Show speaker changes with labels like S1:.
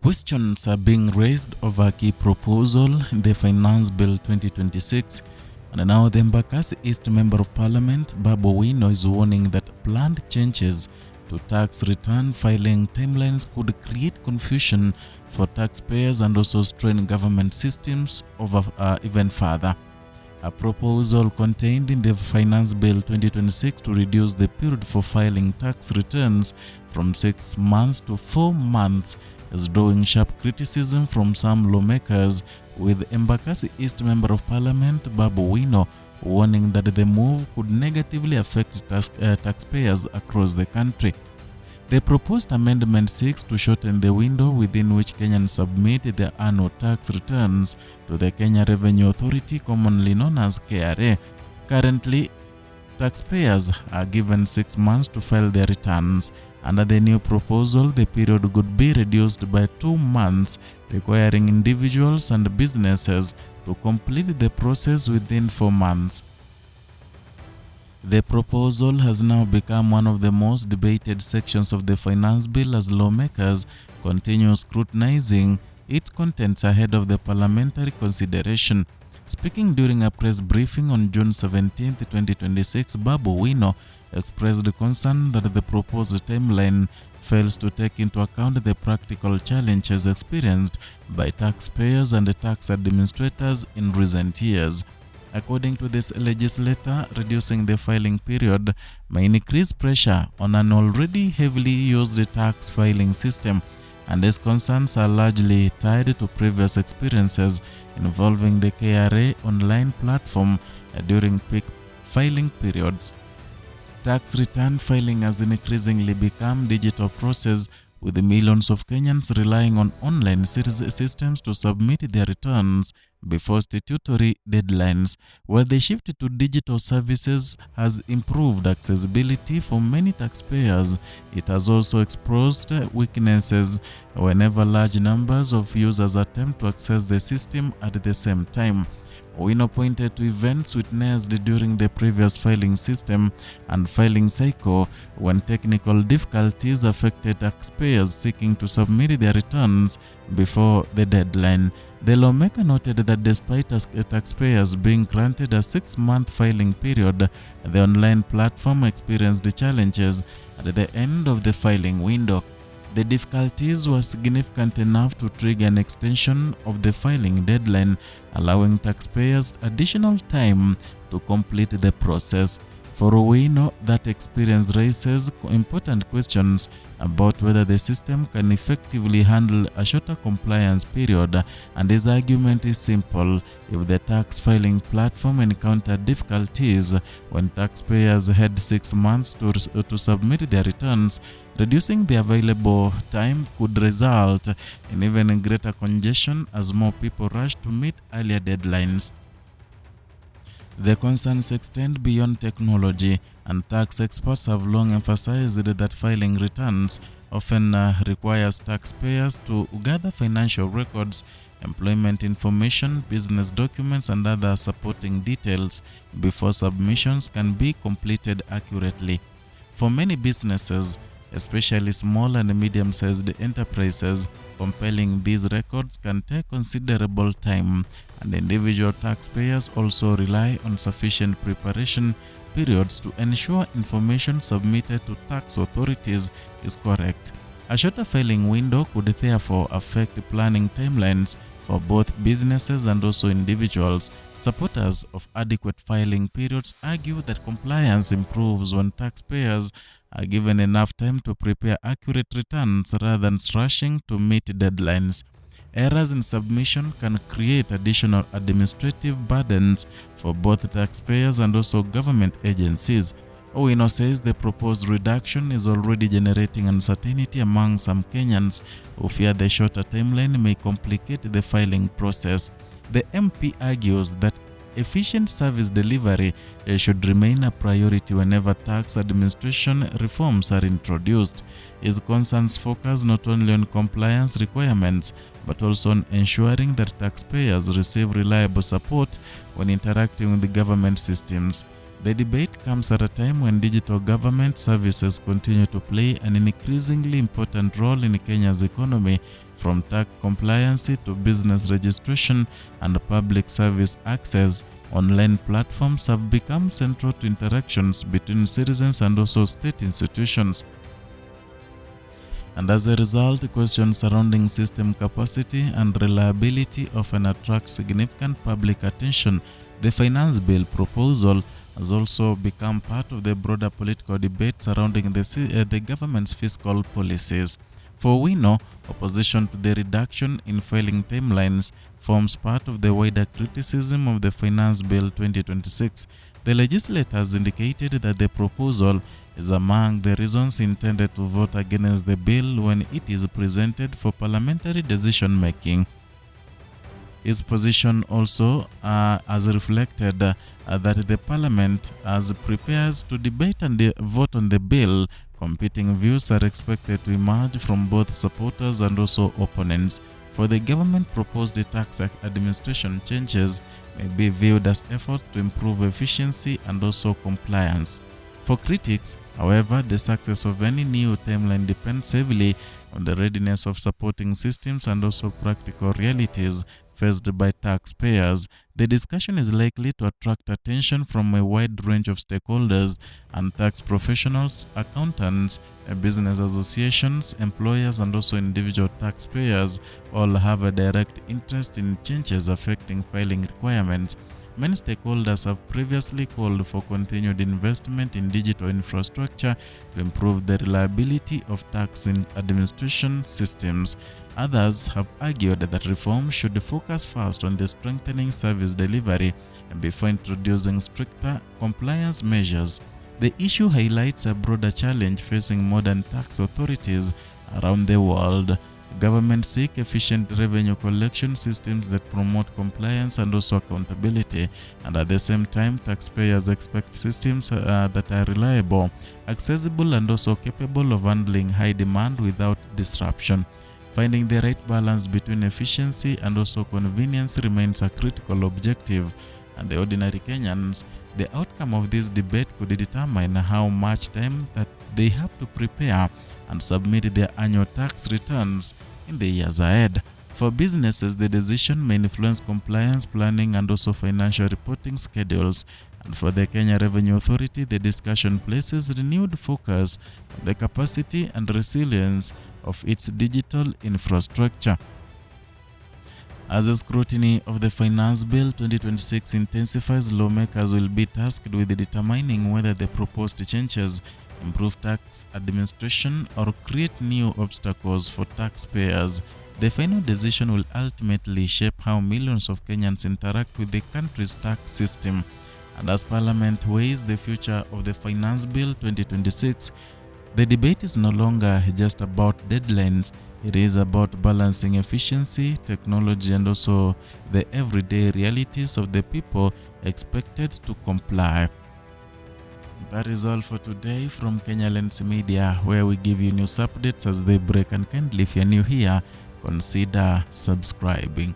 S1: Questions are being raised over a key proposal in the Finance Bill 2026, and now the Embakasi East Member of Parliament, Babu Owino, is warning that planned changes to tax return filing timelines could create confusion for taxpayers and also strain government systems even further. A proposal contained in the Finance Bill 2026 to reduce the period for filing tax returns from 6 months to 4 months is drawing sharp criticism from some lawmakers, with Embakasi East Member of Parliament Babu Owino warning that the move could negatively affect taxpayers across the country. The proposed amendment seeks to shorten the window within which Kenyans submit their annual tax returns to the Kenya Revenue Authority, commonly known as KRA. Currently, taxpayers are given 6 months to file their returns. Under the new proposal, the period could be reduced by 2 months, requiring individuals and businesses to complete the process within 4 months. The proposal has now become one of the most debated sections of the Finance Bill as lawmakers continue scrutinizing its contents ahead of the parliamentary consideration. Speaking during a press briefing on June 17, 2026, Babu Owino expressed concern that the proposed timeline fails to take into account the practical challenges experienced by taxpayers and tax administrators in recent years. According to this legislator, reducing the filing period may increase pressure on an already heavily used tax filing system, and these concerns are largely tied to previous experiences involving the KRA online platform during peak filing periods. Tax return filing has increasingly become a digital process, with millions of Kenyans relying on online systems to submit their returns before statutory deadlines. While the shift to digital services has improved accessibility for many taxpayers, it has also exposed weaknesses whenever large numbers of users attempt to access the system at the same time. Owino pointed to events witnessed during the previous filing system and filing cycle when technical difficulties affected taxpayers seeking to submit their returns before the deadline. The lawmaker noted that despite taxpayers being granted a 6-month filing period, the online platform experienced challenges at the end of the filing window. The difficulties were significant enough to trigger an extension of the filing deadline, allowing taxpayers additional time to complete the process. For Owino, that experience raises important questions about whether the system can effectively handle a shorter compliance period, and his argument is simple: if the tax filing platform encountered difficulties when taxpayers had 6 months to submit their returns, reducing the available time could result in even greater congestion as more people rush to meet earlier deadlines. The concerns extend beyond technology, and tax experts have long emphasized that filing returns often requires taxpayers to gather financial records, employment information, business documents, and other supporting details before submissions can be completed accurately. For many businesses, especially small and medium-sized enterprises, compiling these records can take considerable time, and individual taxpayers also rely on sufficient preparation periods to ensure information submitted to tax authorities is correct. A shorter filing window could therefore affect planning timelines for both businesses and also individuals. Supporters of adequate filing periods argue that compliance improves when taxpayers are given enough time to prepare accurate returns rather than rushing to meet deadlines. Errors in submission can create additional administrative burdens for both taxpayers and also government agencies. Owino says the proposed reduction is already generating uncertainty among some Kenyans who fear the shorter timeline may complicate the filing process. The MP argues that efficient service delivery should remain a priority whenever tax administration reforms are introduced. His concerns focus not only on compliance requirements but also on ensuring that taxpayers receive reliable support when interacting with the government systems. The debate comes at a time when digital government services continue to play an increasingly important role in Kenya's economy, from tax compliance to business registration and public service access. Online platforms have become central to interactions between citizens and also state institutions. And as a result, questions surrounding system capacity and reliability often attract significant public attention. The finance bill proposal has also become part of the broader political debate surrounding the government's fiscal policies. For we know, opposition to the reduction in filing timelines forms part of the wider criticism of the Finance Bill 2026. The legislators indicated that the proposal is among the reasons intended to vote against the bill when it is presented for parliamentary decision-making. His position also has reflected that the parliament, as prepares to debate and vote on the bill, competing views are expected to emerge from both supporters and also opponents. For the government, proposed tax administration changes may be viewed as efforts to improve efficiency and also compliance. For critics, however, the success of any new timeline depends heavily on the readiness of supporting systems and also practical realities faced by taxpayers. The discussion is likely to attract attention from a wide range of stakeholders and tax professionals, accountants, business associations, employers, and also individual taxpayers all have a direct interest in changes affecting filing requirements. Many stakeholders have previously called for continued investment in digital infrastructure to improve the reliability of tax administration systems. Others have argued that reform should focus first on the strengthening service delivery before introducing stricter compliance measures. The issue highlights a broader challenge facing modern tax authorities around the world. Governments seek efficient revenue collection systems that promote compliance and also accountability, and at the same time, taxpayers expect systems that are reliable, accessible, and also capable of handling high demand without disruption. Finding the right balance between efficiency and also convenience remains a critical objective, and the ordinary Kenyans, the outcome of this debate could determine how much time that they have to prepare and submit their annual tax returns in the years ahead. For businesses, the decision may influence compliance planning and also financial reporting schedules. And for the Kenya Revenue Authority, the discussion places renewed focus on the capacity and resilience of its digital infrastructure. As the scrutiny of the Finance Bill 2026 intensifies, lawmakers will be tasked with determining whether the proposed changes improve tax administration or create new obstacles for taxpayers. The final decision will ultimately shape how millions of Kenyans interact with the country's tax system. And as Parliament weighs the future of the Finance Bill 2026, the debate is no longer just about deadlines. It is about balancing efficiency, technology, and also the everyday realities of the people expected to comply. That is all for today from Kenya Lens Media, where we give you news updates as they break. And kindly, if you're new here, consider subscribing.